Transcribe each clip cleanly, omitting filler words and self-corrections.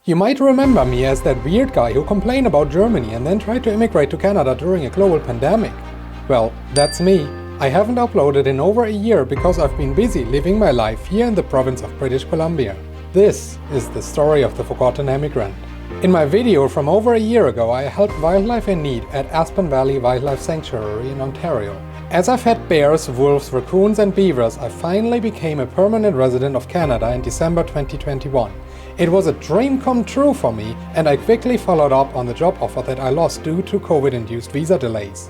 You might remember me as that weird guy who complained about Germany and then tried to immigrate to Canada during a global pandemic. Well, that's me. I haven't uploaded in over a year because I've been busy living my life here in the province of British Columbia. This is the story of the forgotten emigrant. In my video from over a year ago, I helped wildlife in need at Aspen Valley Wildlife Sanctuary in Ontario. As I fed bears, wolves, raccoons and beavers, I finally became a permanent resident of Canada in December 2021. It was a dream come true for me, and I quickly followed up on the job offer that I lost due to COVID-induced visa delays.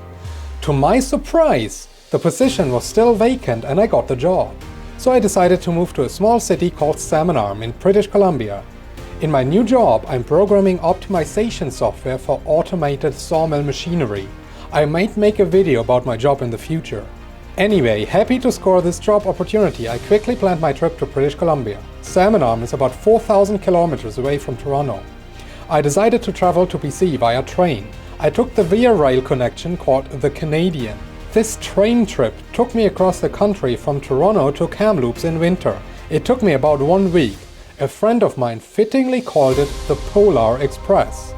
To my surprise, the position was still vacant and I got the job. So I decided to move to a small city called Salmon Arm in British Columbia. In my new job, I'm programming optimization software for automated sawmill machinery. I might make a video about my job in the future. Anyway, happy to score this job opportunity, I quickly planned my trip to British Columbia. Salmon Arm is about 4,000 kilometers away from Toronto. I decided to travel to BC via train. I took the Via Rail connection called the Canadian. This train trip took me across the country from Toronto to Kamloops in winter. It took me about 1 week. A friend of mine fittingly called it the Polar Express.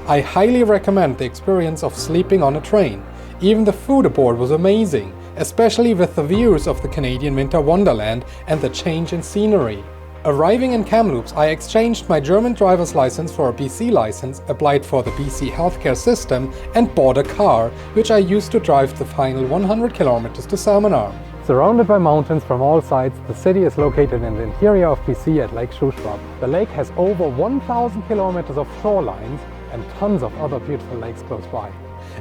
I highly recommend the experience of sleeping on a train. Even the food aboard was amazing, especially with the views of the Canadian winter wonderland and the change in scenery. Arriving in Kamloops, I exchanged my German driver's license for a BC license, applied for the BC healthcare system and bought a car, which I used to drive the final 100 kilometers to Salmon Arm. Surrounded by mountains from all sides, the city is located in the interior of BC at Lake Shuswap. The lake has over 1,000 kilometers of shorelines and tons of other beautiful lakes close by.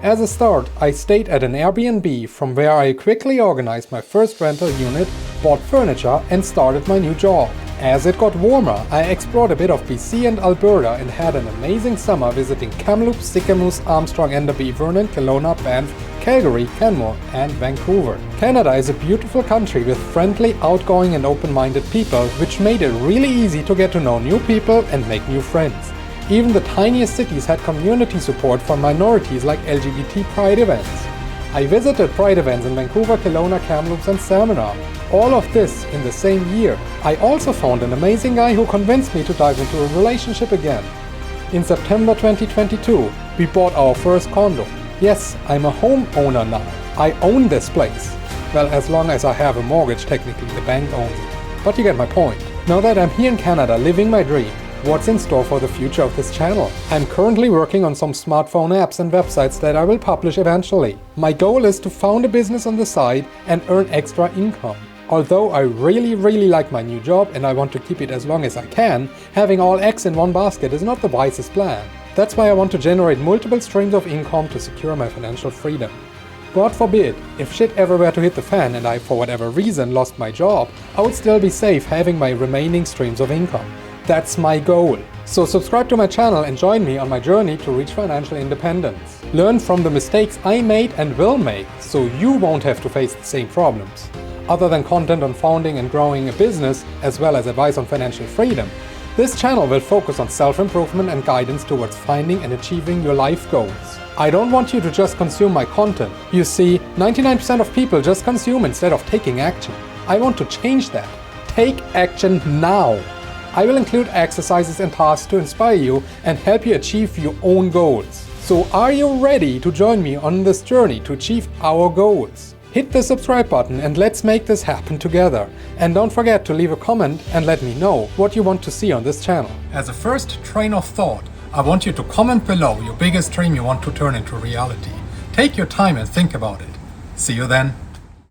As a start, I stayed at an Airbnb, from where I quickly organized my first rental unit, bought furniture and started my new job. As it got warmer, I explored a bit of BC and Alberta and had an amazing summer visiting Kamloops, Sicamous, Armstrong, Enderby, Vernon, Kelowna, Banff, Calgary, Canmore and Vancouver. Canada is a beautiful country with friendly, outgoing and open-minded people, which made it really easy to get to know new people and make new friends. Even the tiniest cities had community support for minorities like LGBT pride events. I visited pride events in Vancouver, Kelowna, Kamloops and Salmon Arm. All of this in the same year. I also found an amazing guy who convinced me to dive into a relationship again. In September 2022, we bought our first condo. Yes, I'm a homeowner now. I own this place. Well, as long as I have a mortgage, technically the bank owns it. But you get my point. Now that I'm here in Canada living my dream, what's in store for the future of this channel? I'm currently working on some smartphone apps and websites that I will publish eventually. My goal is to found a business on the side and earn extra income. Although I really like my new job and I want to keep it as long as I can, having all eggs in one basket is not the wisest plan. That's why I want to generate multiple streams of income to secure my financial freedom. God forbid, if shit ever were to hit the fan and I for whatever reason lost my job, I would still be safe having my remaining streams of income. That's my goal. So subscribe to my channel and join me on my journey to reach financial independence. Learn from the mistakes I made and will make, so you won't have to face the same problems. Other than content on founding and growing a business, as well as advice on financial freedom, this channel will focus on self-improvement and guidance towards finding and achieving your life goals. I don't want you to just consume my content. You see, 99% of people just consume instead of taking action. I want to change that. Take action now. I will include exercises and tasks to inspire you and help you achieve your own goals. So are you ready to join me on this journey to achieve our goals? Hit the subscribe button and let's make this happen together. And don't forget to leave a comment and let me know what you want to see on this channel. As a first train of thought, I want you to comment below your biggest dream you want to turn into reality. Take your time and think about it. See you then.